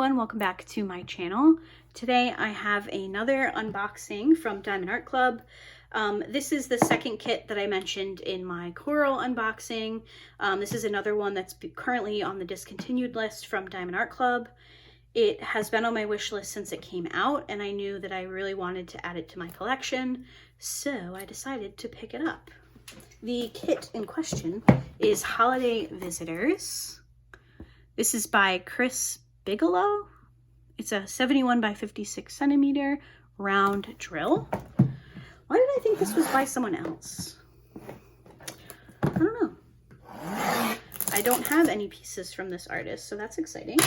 everyone, welcome back to my channel. Today I have another unboxing from Diamond Art Club. This is the second kit that I mentioned in my coral unboxing. This is another one that's currently on the discontinued list from Diamond Art Club. It has been on my wish list since it came out, and I knew that I really wanted to add it to my collection, so I decided to pick it up. The kit in question is Holiday Visitors. This is by Bigelow. It's a 71 by 56 centimeter round drill. Why did I think this was by someone else? I don't know. I don't have any pieces from this artist, so that's exciting.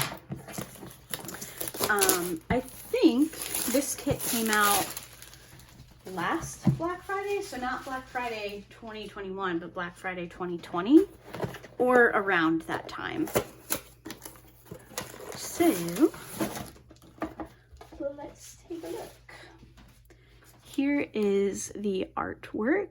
I think this kit came out last Black Friday, so not Black Friday 2021, but Black Friday 2020, or around that time. So, let's take a look. Here is the artwork.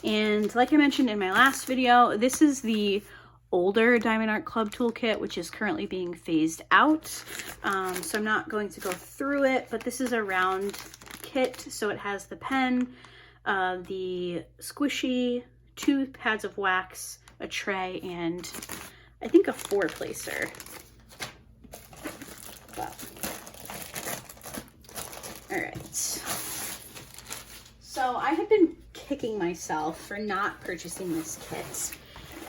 And like I mentioned in my last video, this is the older Diamond Art Club toolkit, which is currently being phased out. So I'm not going to go through it, but this is a round kit. So it has the pen, the squishy, 2 pads of wax, a tray, and I think a 4-placer. Wow. All right. So I had been kicking myself for not purchasing this kit.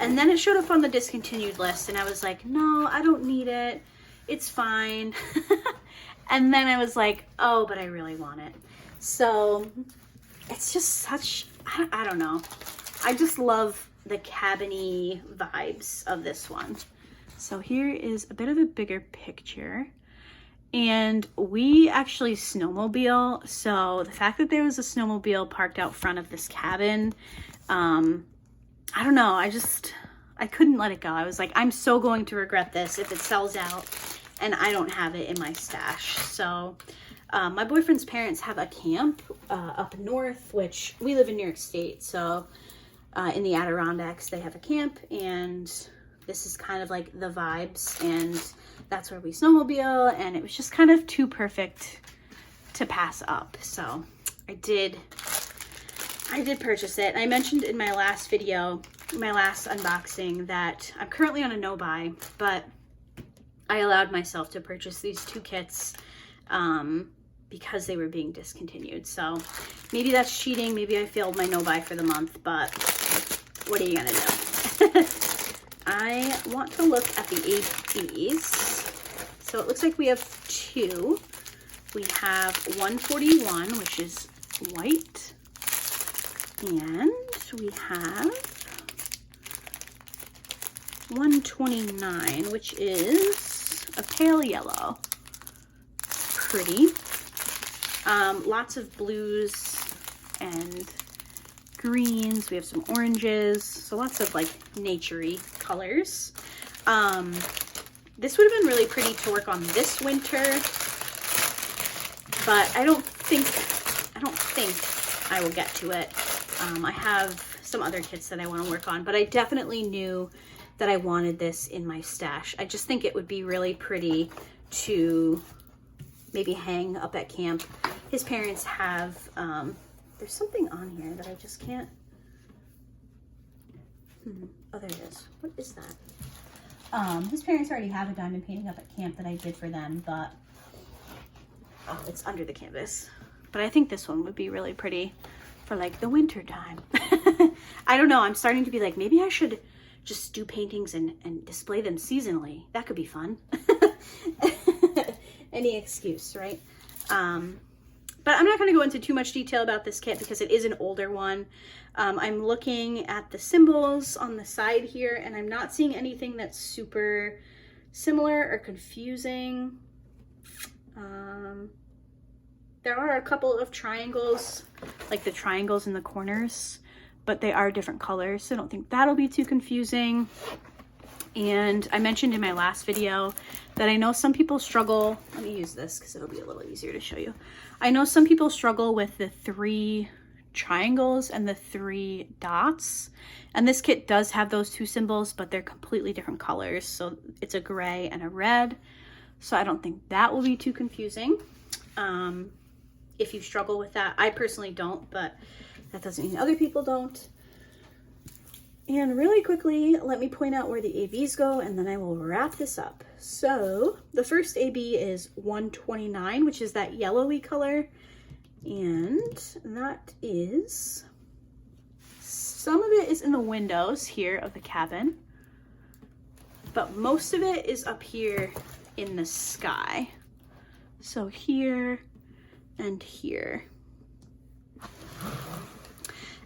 And then it showed up on the discontinued list and I was like, no, I don't need it. It's fine. And then I was like, oh, but I really want it. So it's just such, I don't know. I just love the cabin-y vibes of this one. So here is a bit of a bigger picture. And we actually snowmobile. So the fact that there was a snowmobile parked out front of this cabin, I don't know, I couldn't let it go. I was like, I'm so going to regret this if it sells out and I don't have it in my stash. So my boyfriend's parents have a camp up north, which we live in New York State. So in the Adirondacks, they have a camp, and this is kind of like the vibes, and that's where we snowmobile, and it was just kind of too perfect to pass up. So I did purchase it. I mentioned in my last video, my last unboxing, that I'm currently on a no-buy, but I allowed myself to purchase these 2 kits because they were being discontinued. So maybe that's cheating. Maybe I failed my no-buy for the month, but what are you gonna do? I want to look at the APs. So it looks like we have 2. We have 141, which is white. And we have 129, which is a pale yellow. Pretty. Lots of blues and greens. We have some oranges. So lots of like naturey colors. This would have been really pretty to work on this winter, but I don't think I will get to it. I have some other kits that I want to work on, but I definitely knew that I wanted this in my stash. I just think it would be really pretty to maybe hang up at camp. His parents have, there's something on here that I just can't, oh, there it is. What is that? His parents already have a diamond painting up at camp that I did for them, but, oh, it's under the canvas. But I think this one would be really pretty for like the winter time. I don't know, I'm starting to be like, maybe I should just do paintings and display them seasonally. That could be fun. Any excuse, right? But I'm not going to go into too much detail about this kit because it is an older one. I'm looking at the symbols on the side here, and I'm not seeing anything that's super similar or confusing. There are a couple of triangles, like the triangles in the corners, but they are different colors, so I don't think that'll be too confusing. And I mentioned in my last video that I know some people struggle, let me use this because it'll be a little easier to show you. I know some people struggle with the 3 triangles and the 3 dots. And this kit does have those 2 symbols, but they're completely different colors. So it's a gray and a red. So I don't think that will be too confusing. If you struggle with that, I personally don't, but that doesn't mean other people don't. And really quickly, let me point out where the ABs go, and then I will wrap this up. So the first AB is 129, which is that yellowy color. And that is, some of it is in the windows here of the cabin, but most of it is up here in the sky. So here and here.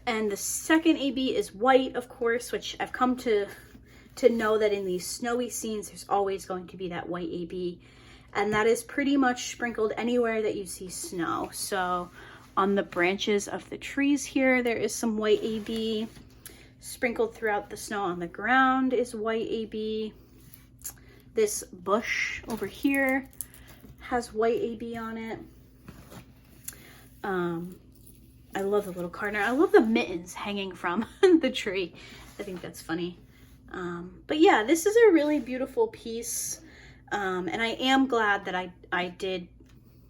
And the second AB is white, of course, which I've come to know that in these snowy scenes, there's always going to be that white AB. And that is pretty much sprinkled anywhere that you see snow. So on the branches of the trees here, there is some white AB. Sprinkled throughout the snow on the ground is white AB. This bush over here has white AB on it. I love the little cardinal. I love the mittens hanging from the tree. I think that's funny. But yeah, this is a really beautiful piece. And I am glad that I did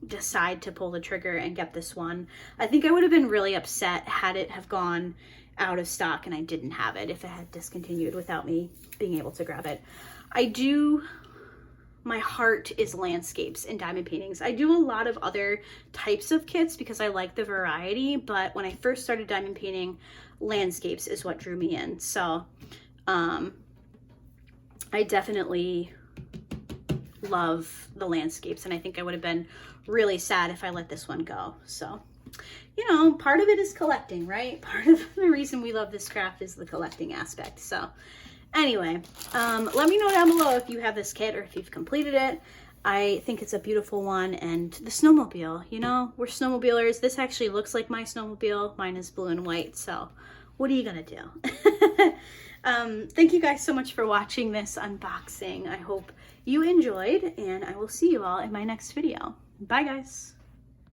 decide to pull the trigger and get this one. I think I would have been really upset had it have gone out of stock and I didn't have it, if it had discontinued without me being able to grab it. My heart is landscapes and diamond paintings. I do a lot of other types of kits because I like the variety, but when I first started diamond painting, landscapes is what drew me in. So I definitely love the landscapes, and I think I would have been really sad if I let this one go. So, you know, part of it is collecting, right? Part of the reason we love this craft is the collecting aspect. So anyway, let me know down below if you have this kit or if you've completed it. I think it's a beautiful one. And the snowmobile, you know, we're snowmobilers. This actually looks like my snowmobile. Mine is blue and white. So what are you gonna do? Thank you guys so much for watching this unboxing. I hope you enjoyed, and I will see you all in my next video. Bye guys.